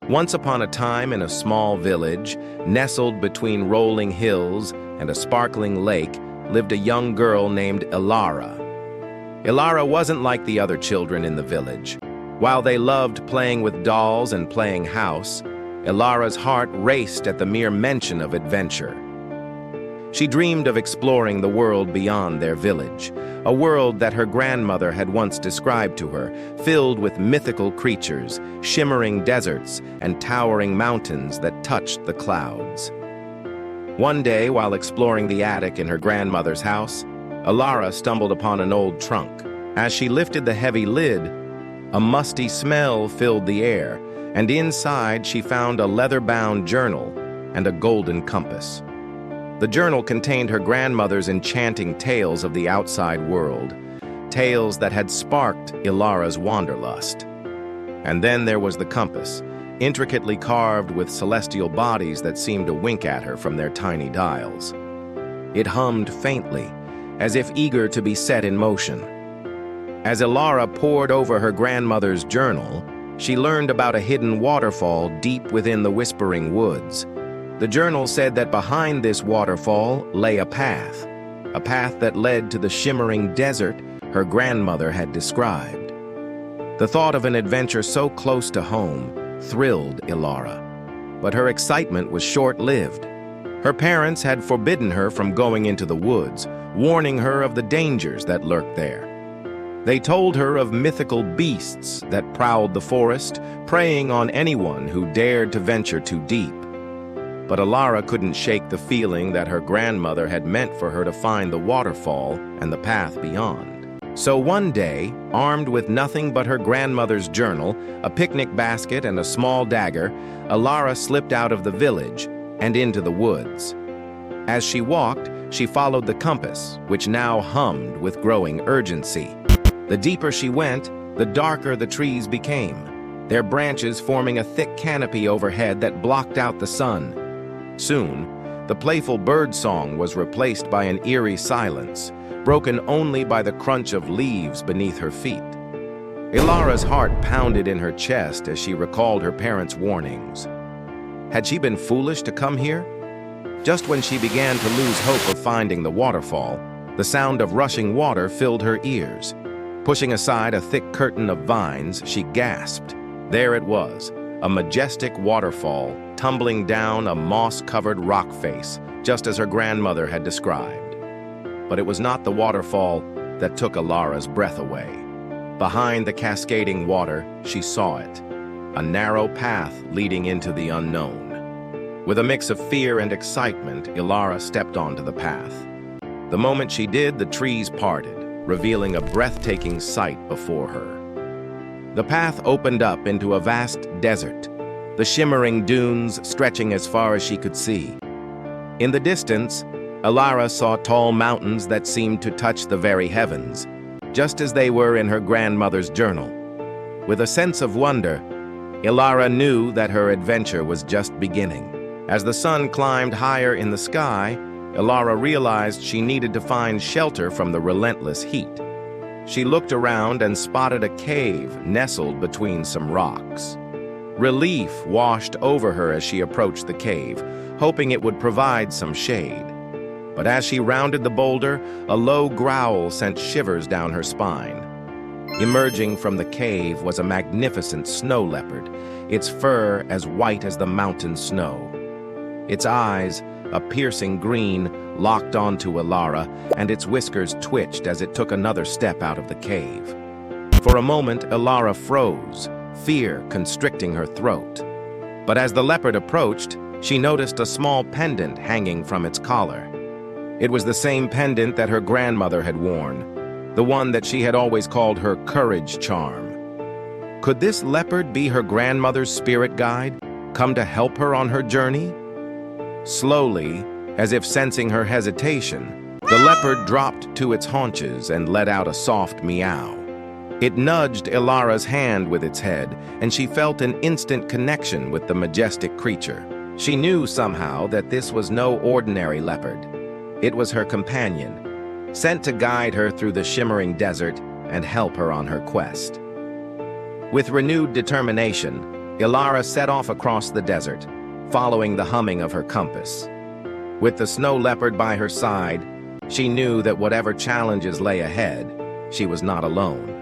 Once upon a time in a small village, nestled between rolling hills and a sparkling lake, lived a young girl named Ilara. Ilara wasn't like the other children in the village. While they loved playing with dolls and playing house, Ilara's heart raced at the mere mention of adventure. She dreamed of exploring the world beyond their village, a world that her grandmother had once described to her, filled with mythical creatures, shimmering deserts, and towering mountains that touched the clouds. One day, while exploring the attic in her grandmother's house, Ilara stumbled upon an old trunk. As she lifted the heavy lid, a musty smell filled the air, and inside she found a leather-bound journal and a golden compass. The journal contained her grandmother's enchanting tales of the outside world, tales that had sparked Ilara's wanderlust. And then there was the compass, intricately carved with celestial bodies that seemed to wink at her from their tiny dials. It hummed faintly, as if eager to be set in motion. As Ilara pored over her grandmother's journal, she learned about a hidden waterfall deep within the Whispering Woods. The journal said that behind this waterfall lay a path that led to the shimmering desert her grandmother had described. The thought of an adventure so close to home thrilled Ilara, but her excitement was short-lived. Her parents had forbidden her from going into the woods, warning her of the dangers that lurked there. They told her of mythical beasts that prowled the forest, preying on anyone who dared to venture too deep. But Ilara couldn't shake the feeling that her grandmother had meant for her to find the waterfall and the path beyond. So one day, armed with nothing but her grandmother's journal, a picnic basket, and a small dagger, Ilara slipped out of the village and into the woods. As she walked, she followed the compass, which now hummed with growing urgency. The deeper she went, the darker the trees became, their branches forming a thick canopy overhead that blocked out the sun. Soon, the playful bird song was replaced by an eerie silence, broken only by the crunch of leaves beneath her feet. Ilara's heart pounded in her chest as she recalled her parents' warnings. Had she been foolish to come here? Just when she began to lose hope of finding the waterfall, the sound of rushing water filled her ears. Pushing aside a thick curtain of vines, she gasped. There it was, a majestic waterfall tumbling down a moss-covered rock face, just as her grandmother had described. But it was not the waterfall that took Ilara's breath away. Behind the cascading water, she saw it, a narrow path leading into the unknown. With a mix of fear and excitement, Ilara stepped onto the path. The moment she did, the trees parted, revealing a breathtaking sight before her. The path opened up into a vast desert, the shimmering dunes stretching as far as she could see. In the distance, Ilara saw tall mountains that seemed to touch the very heavens, just as they were in her grandmother's journal. With a sense of wonder, Ilara knew that her adventure was just beginning. As the sun climbed higher in the sky, Ilara realized she needed to find shelter from the relentless heat. She looked around and spotted a cave nestled between some rocks. Relief washed over her as she approached the cave, hoping it would provide some shade. But as she rounded the boulder, a low growl sent shivers down her spine. Emerging from the cave was a magnificent snow leopard, its fur as white as the mountain snow. Its eyes, a piercing green, locked onto Ilara, and its whiskers twitched as it took another step out of the cave. For a moment, Ilara froze, fear constricting her throat. But as the leopard approached, she noticed a small pendant hanging from its collar. It was the same pendant that her grandmother had worn, the one that she had always called her courage charm. Could this leopard be her grandmother's spirit guide, come to help her on her journey? Slowly, as if sensing her hesitation, the leopard dropped to its haunches and let out a soft meow. It nudged Ilara's hand with its head, and she felt an instant connection with the majestic creature. She knew somehow that this was no ordinary leopard. It was her companion, sent to guide her through the shimmering desert and help her on her quest. With renewed determination, Ilara set off across the desert, following the humming of her compass. With the snow leopard by her side, she knew that whatever challenges lay ahead, she was not alone.